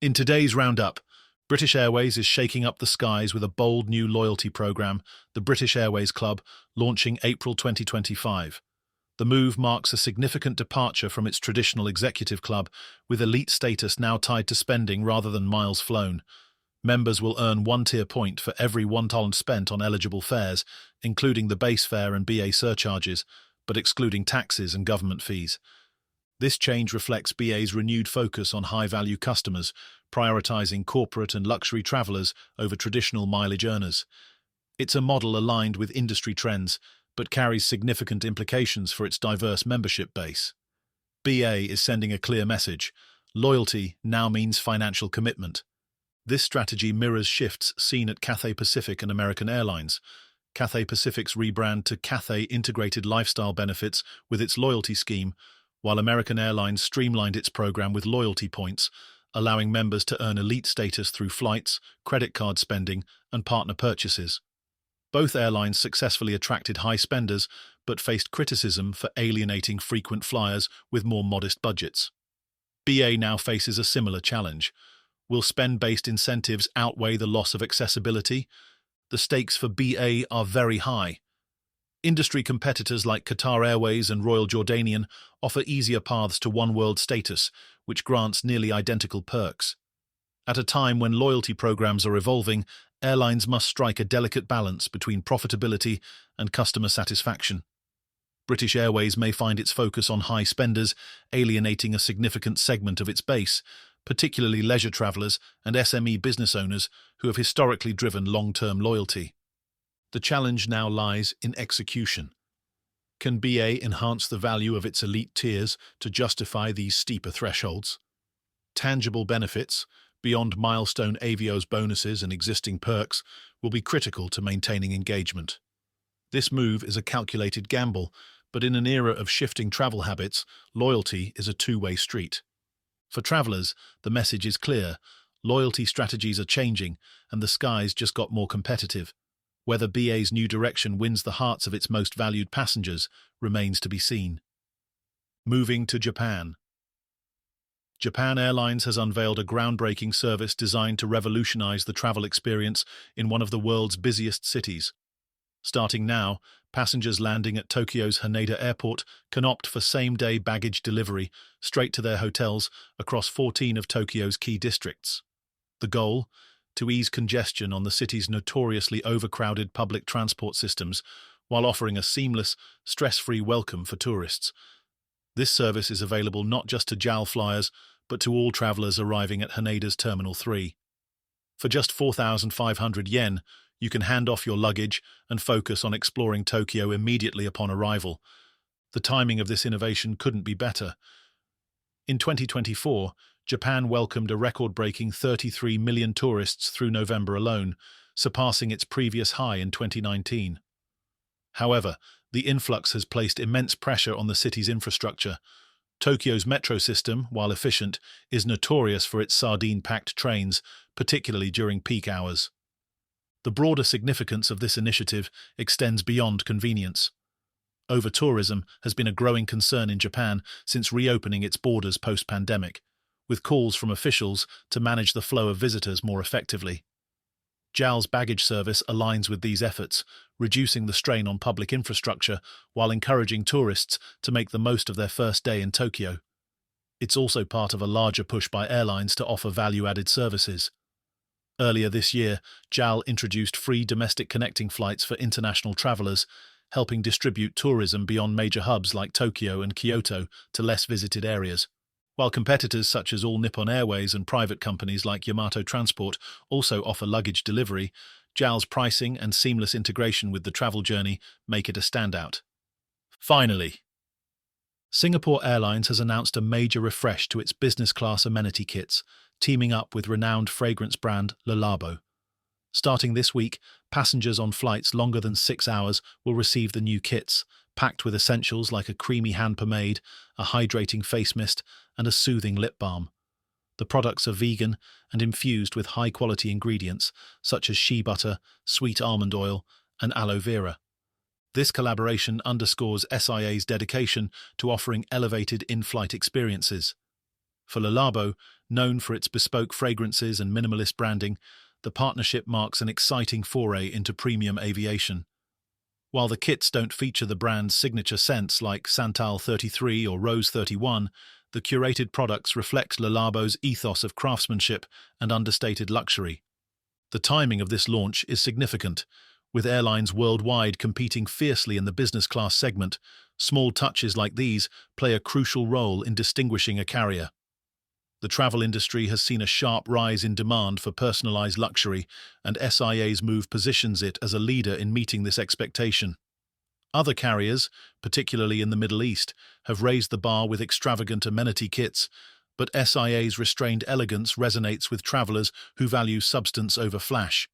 In today's roundup, British Airways is shaking up the skies with a bold new loyalty program, the British Airways Club, launching April 2025. The move marks a significant departure from its traditional executive club, with elite status now tied to spending rather than miles flown. Members will earn one tier point for every £1 spent on eligible fares, including the base fare and BA surcharges, but excluding taxes and government fees. This change reflects BA's renewed focus on high-value customers, prioritising corporate and luxury travellers over traditional mileage earners. It's a model aligned with industry trends, but carries significant implications for its diverse membership base. BA is sending a clear message. Loyalty now means financial commitment. This strategy mirrors shifts seen at Cathay Pacific and American Airlines. Cathay Pacific's rebrand to Cathay Integrated Lifestyle Benefits with its loyalty scheme, while American Airlines streamlined its program with loyalty points, allowing members to earn elite status through flights, credit card spending, and partner purchases. Both airlines successfully attracted high spenders, but faced criticism for alienating frequent flyers with more modest budgets. BA now faces a similar challenge. Will spend-based incentives outweigh the loss of accessibility? The stakes for BA are very high. Industry competitors like Qatar Airways and Royal Jordanian offer easier paths to one-world status, which grants nearly identical perks. At a time when loyalty programs are evolving, airlines must strike a delicate balance between profitability and customer satisfaction. British Airways may find its focus on high spenders alienating a significant segment of its base, particularly leisure travellers and SME business owners who have historically driven long-term loyalty. The challenge now lies in execution. Can BA enhance the value of its elite tiers to justify these steeper thresholds? Tangible benefits, beyond milestone Avios bonuses and existing perks, will be critical to maintaining engagement. This move is a calculated gamble, but in an era of shifting travel habits, loyalty is a two-way street. For travellers, the message is clear. Loyalty strategies are changing, and the skies just got more competitive. Whether BA's new direction wins the hearts of its most valued passengers remains to be seen. Moving to Japan. Japan Airlines has unveiled a groundbreaking service designed to revolutionize the travel experience in one of the world's busiest cities. Starting now, passengers landing at Tokyo's Haneda Airport can opt for same-day baggage delivery straight to their hotels across 14 of Tokyo's key districts. The goal? To ease congestion on the city's notoriously overcrowded public transport systems while offering a seamless, stress-free welcome for tourists. This service is available not just to JAL flyers, but to all travellers arriving at Haneda's Terminal 3. For just 4,500 yen, you can hand off your luggage and focus on exploring Tokyo immediately upon arrival. The timing of this innovation couldn't be better. In 2024, Japan welcomed a record-breaking 33 million tourists through November alone, surpassing its previous high in 2019. However, the influx has placed immense pressure on the city's infrastructure. Tokyo's metro system, while efficient, is notorious for its sardine-packed trains, particularly during peak hours. The broader significance of this initiative extends beyond convenience. Overtourism has been a growing concern in Japan since reopening its borders post-pandemic, with calls from officials to manage the flow of visitors more effectively. JAL's baggage service aligns with these efforts, reducing the strain on public infrastructure while encouraging tourists to make the most of their first day in Tokyo. It's also part of a larger push by airlines to offer value-added services. Earlier this year, JAL introduced free domestic connecting flights for international travellers, helping distribute tourism beyond major hubs like Tokyo and Kyoto to less visited areas. While competitors such as All Nippon Airways and private companies like Yamato Transport also offer luggage delivery, JAL's pricing and seamless integration with the travel journey make it a standout. Finally, Singapore Airlines has announced a major refresh to its business-class amenity kits, teaming up with renowned fragrance brand Le Labo. Starting this week, passengers on flights longer than 6 hours will receive the new kits, packed with essentials like a creamy hand pomade, a hydrating face mist, and a soothing lip balm. The products are vegan and infused with high-quality ingredients such as shea butter, sweet almond oil, and aloe vera. This collaboration underscores SIA's dedication to offering elevated in-flight experiences. For Le Labo, known for its bespoke fragrances and minimalist branding, the partnership marks an exciting foray into premium aviation. While the kits don't feature the brand's signature scents like Santal 33 or Rose 31, the curated products reflect Le Labo's ethos of craftsmanship and understated luxury. The timing of this launch is significant. With airlines worldwide competing fiercely in the business class segment, small touches like these play a crucial role in distinguishing a carrier. The travel industry has seen a sharp rise in demand for personalized luxury, and SIA's move positions it as a leader in meeting this expectation. Other carriers, particularly in the Middle East, have raised the bar with extravagant amenity kits, but SIA's restrained elegance resonates with travelers who value substance over flash.